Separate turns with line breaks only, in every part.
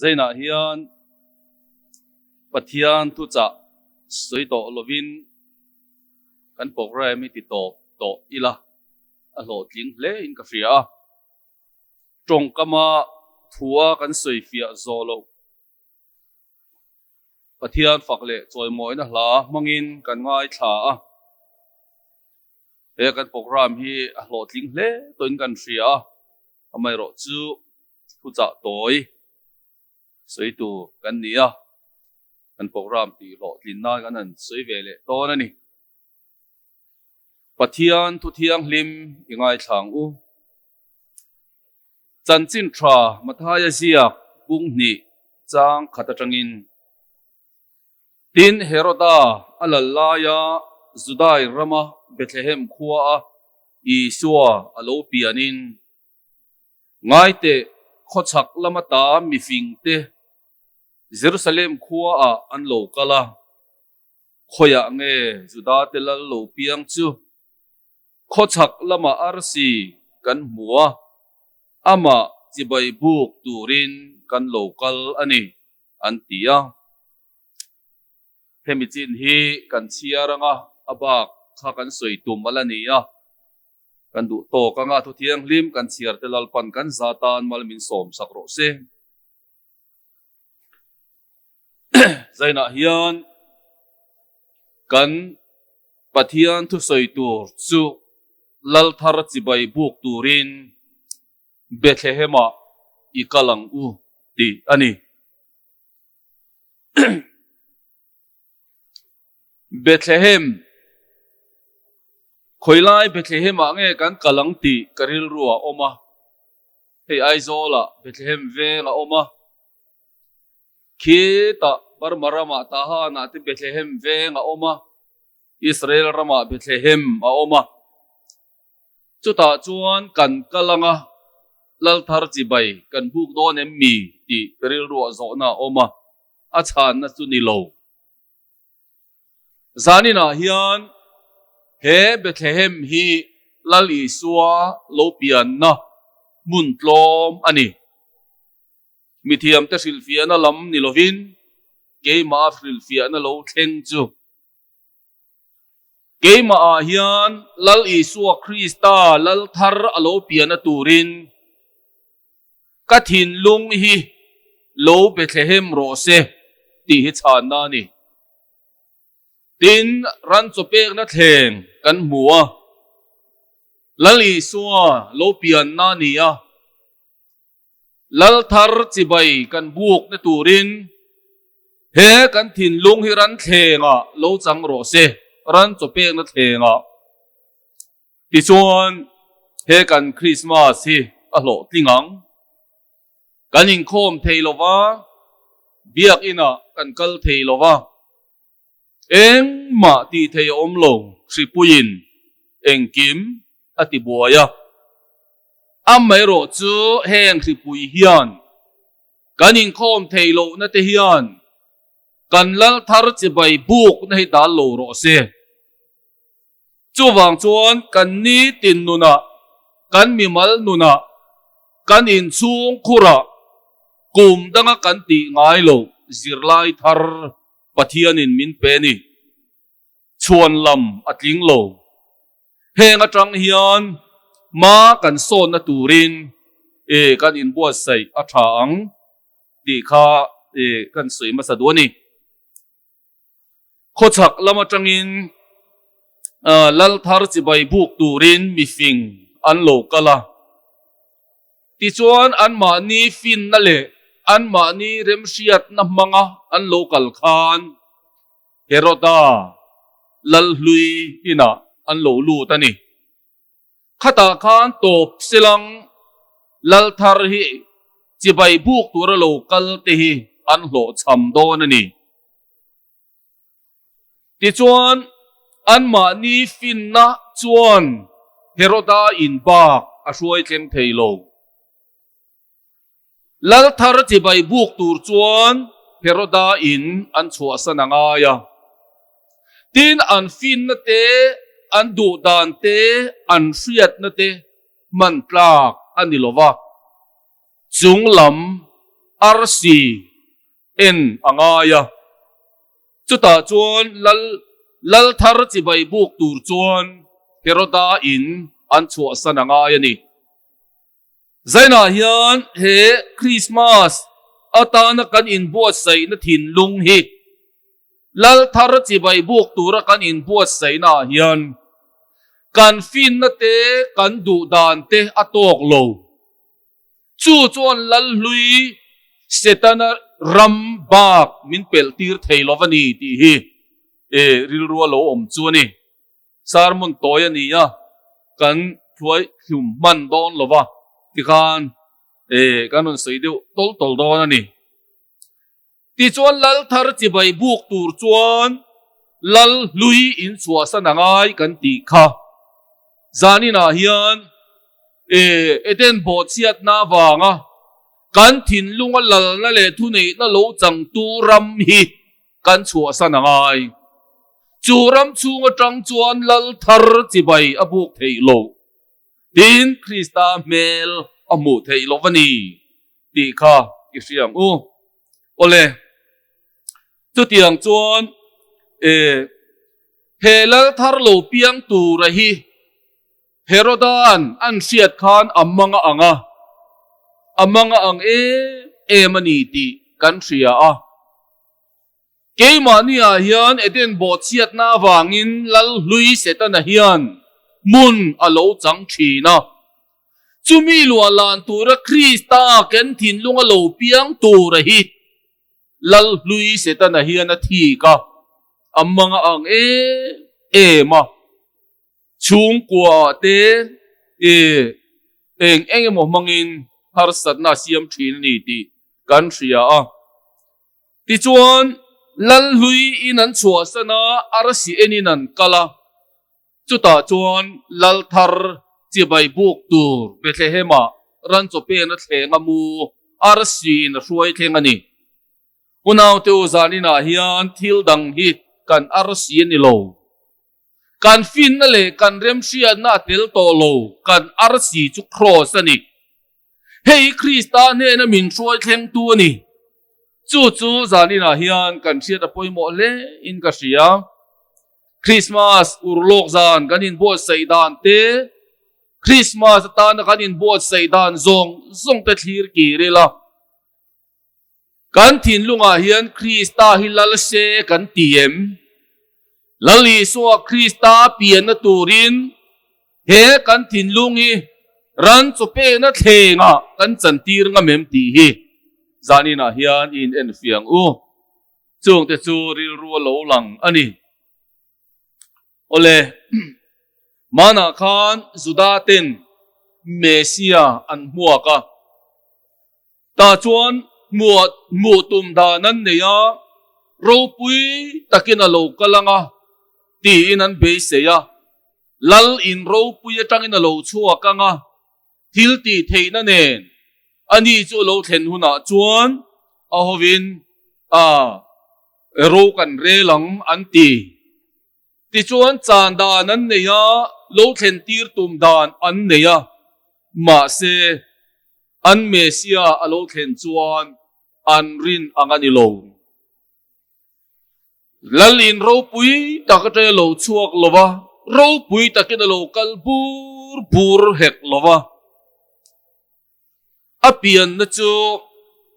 zaina hian pathian tu cha soi to lovin kan program mi ti to ila a lo tling hle in ka fria tong kama thua kan soi fia zolo pathian fakle choi moi na hla mangin kan ngai tha he kan program hi a lo tling hle toin kan fria amai ro chu tu cha toi soi tu kan nia kan program ti lo tlin na kan an soi vele to na ni pathian thu thiang lim ingai thang u chan chin thra mathaya zia bung ni chang khata tangin tin heroda alalaya zudai rama bethlehem khuwa isua alo pianin ngai te khochak lamata mi fing te Jerusalem khuwa an lo kala khoya nge juda te lal lo piang chu khochak lama arsi kan muwa ama chibai buk turin kan local ani antia hemichin hi kan chiaranga abak kha kan soi tum alania kan du to kanga thu thiang lim kan chiar te lal pan kan zatan malmin som sakro se zaina hian kan pathian thu soi tur chu lal thar chibai buk turin Bethlehema ikalang u ti ani Bethlehem khoilai Bethlehem ange kan kalang ti karil ruwa oma hei aizola Bethlehem ve la oma kita barmarama taha na ti Bethlehem ve nga oma Israel rama Bethlehem a oma chuta chuan kan kalanga lal thar chi bai kan buk don em mi ti peril ro zo na oma a chan na chu ni lo zanina hian he Bethlehem hi lal isua lo pian na mun tlom ani mithiam te silfia na lam ni lovin ke ma silfia na lo thleng chu ke ma a hian lal isua Krista lal thar alo pian na turin ka thin lung hi lo Bethlehem ro se ti hi chan na ni tin ran chopek na thleng kan muwa lali suwa lo pian na niya lal thar chibai kan buk na turin he kan thin lung hi ran thlenga lo chang ro se ran chopek na thlenga ti chuan he kan Christmas hi a lo tlingang kanin khom theilova biak ina kan kal theilova eng ma ti thei omlo sipuin eng kim ati buaya amai ro chu heng sipui hian kanin khom theilo na te hian kan lal thar chibai buk na hi dal lo ro se chu wang chuan kan ni tin nuna kan mi mal nuna kan in chung khura kum danga kan ti ngai lo zirlai thar pathian in min pe ni chuan lam atling lo heng atang hian ma kan son na turin kan in buat sai athang ti kha kan soi ma sadoni khochak lama tangin lal thar chibai buk turin mi fing an lo kala ti chuan an ma ni fin na le an ma ni remsiat na manga an local khan heroda lal hlui ina an lo lu tani khata khan top silang lal thar hi chibai buk tur local te hi an lo cham don ani ti chuan an ma ni fin na chuan heroda in bak a hruai tlem theilo lal thar chibai buk tur chuan heroda in an chua sanangaya tin an fin na te an du dan te an hriat na te man tlak anilova chung lam arsi en angaya chuta chuan lal thar chi bai buk tur chuan Heroda in an chua san angaya ni zaina hian he Christmas atana kan in buat sai na thin lung hi lal thar chi bai buk tura kan in buat sai na hian kan fin na te kan du dan te atok lo chu chuan lal hlui setana ram bak min pel tir theilovani ti hi rilrua lo om chu ni sarmon toya ni ya kan thuai thum man don lova ti khan kanon sei deu tol don ani ti chuan lal thar chi bai buk tur chuan lal hlui in chua sanangai kan ti kha zani na hian eten bo chiat na wanga kan thin lunga lal na le thu nei na lo chang tu ram hi kan chua sanangai chu ram chunga tang chuan lal thar chi bai abuk thei lo tin Krista mel amu thei lo vani ti kha isiam ole chu tiang chuan he lal thar lo piang tu ra hi Herodan an siat khan amanga ang mani ti kan ria a keimania hian eden bo chiat na wangin lal hlui setana hian mun alo chang thina chumi lua lan tura Krista ken thin lunga lo piang tura hi lal hlui setana hian a thi ka amanga ang ma chung kwa te eng mo mangin har sat na siam thin ni ti kan ria a ti chuan lal hlui in an chua sana arsi eninan kala chuta chuan lal thar chi bai buk tur Bethlehema ran cho pe na thlenga mu arsi na ruai thlengani unaw te uzanina hian thil dang hi kan arsi ni lo kan fin na le kan rem sia na tel to lo kan arsi chu cross ani hei Krista ne na min ruai thleng tu ani chu zanina hian kan sia ta poimo le in ka sia Christmas urlok zan kanin bo saidan te Christmas ta na kanin bo saidan zong te thlir ki rela kan thin lunga hian Krista hilal se kan tiem lali so Krista pian na turin he kan thin lungi ran chu pe na thlenga kan chantir nga mem ti hi zanina hian in en fiang chung te chu ril ru lo lang ani ole mana khan zudaten mesia an muaka ta chuan mu tum da nan ne ya ro pui takina lo kalanga ti in an be se ya lal in ro pui atang in lo chua kanga thil ti theina nen ani chu lo thlen huna chuan a hovin ro kan re lang an ti chuan chan dan an ne ya lo thlen tir tum dan an ne ya ma se an mesia a lo thlen chuan an rin angani lo lal in ro pui takate lo chuak lova ro pui takina lo kal bur hek lova apian na chu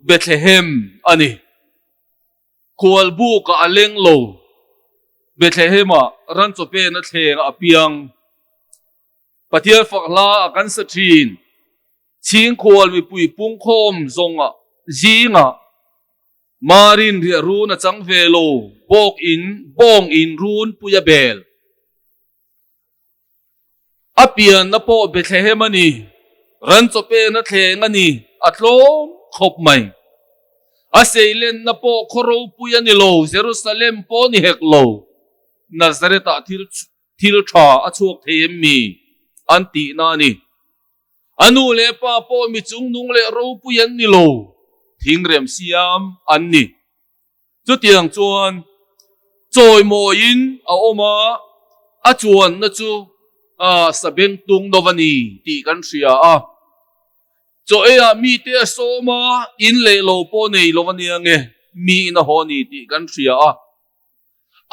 Bethlehem ani kualbu ka aleng lo Bethlehema ran cho pe na thleng apiang pathiar fakla akan sa thin ching kual mi pui pung khom zonga zinga marin ria ru na chang velo bong in run puya bel apian na po Bethlehem ani ran cho pe na thleng ani atlom khop mai aseilen na po khoro puya ni lo Jerusalem po ni hek lo Nazareta thil tha achuk them mi anti na ni anu le pa po mi chung nung le ro puyan ni lo thingrem siam an ni chu tiang chuan choi mo in a oma a chuan na chu sabeng tung dovani ti kan ria a cho ea mi te so ma in le lo po nei lo ania nge mi na ho ni ti kan ria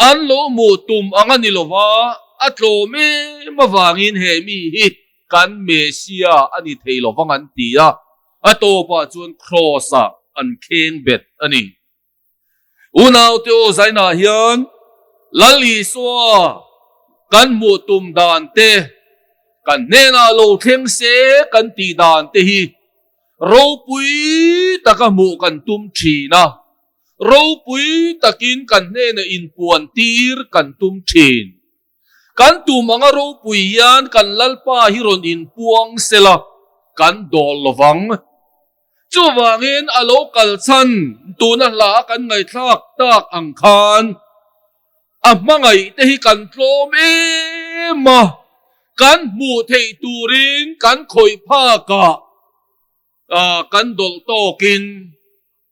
an lo mu tum anga ni lo wa atlo me mawangin he mi hi kan mesia ani theilo wangan tia ato pa chuan crossa an kheng bet ani unaw te o zaina hian lali so kan mu tum dan te kan nena lo thleng se kan ti dan te hi ro pui taka mu kan tum thina ro pui takin kan nena in puan tir kan tum thin kan tu mga ro pui yan kan lalpa hiron in puang sela kan dol lovang chu wangin alo kalchan tu na la kan ngai thak tak ang khan amangai te hi kan tlom ma kan mu thei turin kan khoi pha ka kan dol tokin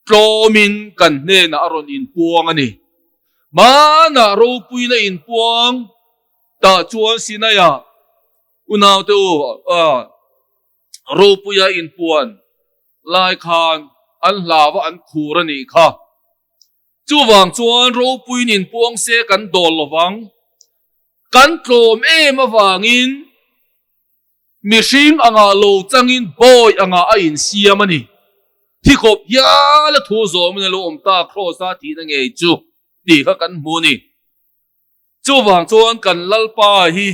tlomin kan ne na aron in puang ani mana ro pui na in puang ta chuan sinaya unaw te ro puya in puan lai khan an lawa an khurani kha chu wang chuan ro puin in puang se kan dol lowang kan tlom awangin mihring anga lo changin boy anga a in siamani thi khop ya la thu zom na lo om ta crossa thi na ngei chu ti kha kan mu ni chu wang chuan kan lalpa hi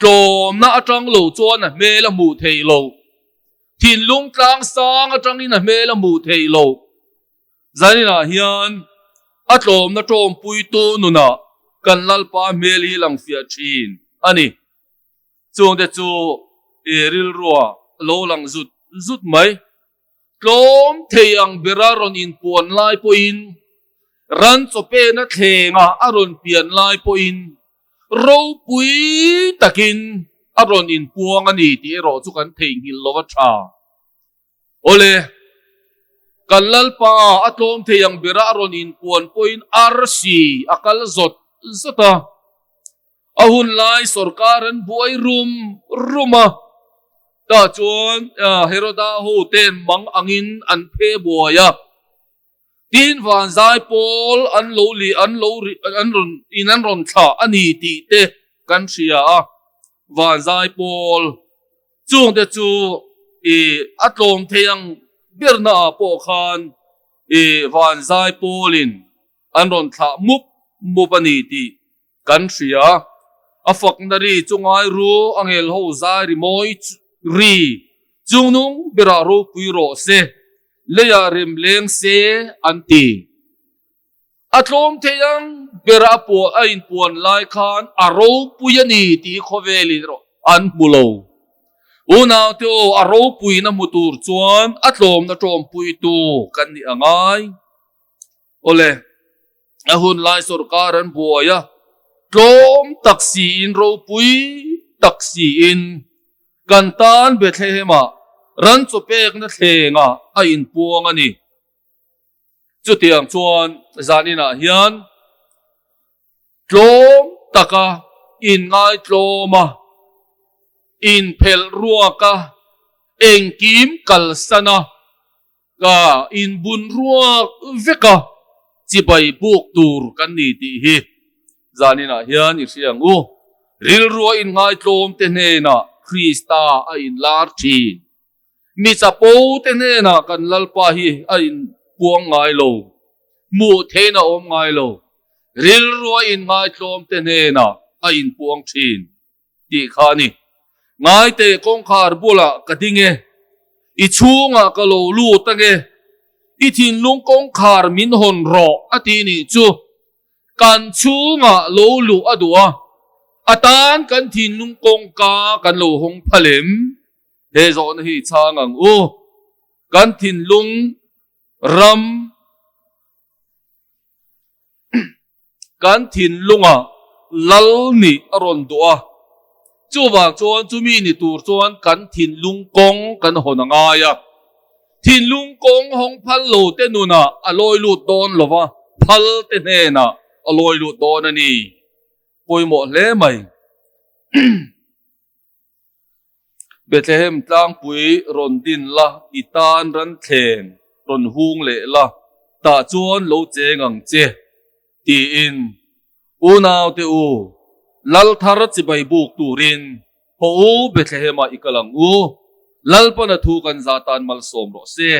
tlom na atang lo chuan a me la mu thei lo thin lung tlang sang atang in a me la mu thei lo zanina hian atlom na trom pui tu nu na kan lalpa mel hi lang fia thin ani chung te chu eril ruwa lo lang zut mai tlom thei ang beraron in puan lai po in ran chope na thenga aron pian lai po in ro pui takin aron in puang ani ti ro chu kan thei ngil lo wa tha ole kan lalpa atlom thei ang bera aron in puan po in rc akal zota ahun lai sarkaran buai ruma ta chuan heroda ho ten mang angin an phe buaya tin van zai pol an lo ron tha ani ti te kan ria van zai pol chung te chu atlom theyang birna po khan van zai polin an ron tha mup ani ti kan ria afak nari chungai ru angel ho zai ri moi ri chungnung bira ro pui ro se leya rim leng se anti atlom theyang bira po ain puan lai khan aro puyani ti khoveli ro an bulo unaw te o aro pui na mutur chuan atlom na trom pui tu kan ni angai ole ahun lai sarkaran buaya tlom taksi in ro pui taksi in kantan bethlehema ran chopek na thlenga a in puang ani chu tiang chuan zanina hian tlom taka in ngai tloma in phel ruaka engkim kalsana ka in bun ruak veka chibai buk tur kan ni ti hi zanina hian i siang ril ruwa in ngai tlom te hena Krista a in lar thin mi chapo te hena kan lalpa hi a in puang ngai lo mu thena om ngai lo ril ruwa in ngai tlom te hena a in puang thin ti khani ngai te kong khar bula kadinge i chunga ka lo lu tange i thin lung kong khar min hon ro ati ni chu kan chunga lo lu adua atan kan thin lung kong ka kan lo hong phalem he zon hi changang kan thin lung ram kan thin lunga lal ni aron dua chu wang chuan chu mi ni tur chuan kan thin lung kong kan hon anga ya thin lung kong hong phal lo te nuna aloi lu don lova phal te ne na aloi lu don ani poi mo le mai Bethlehem tlang pui ron din la itan ran thlen ron hung le la ta chuan lo che ngang che ti in unaw te u lal thar chi bai buk turin ho Bethlehem a ikalang u lalpa na thu kan zatan mal som ro se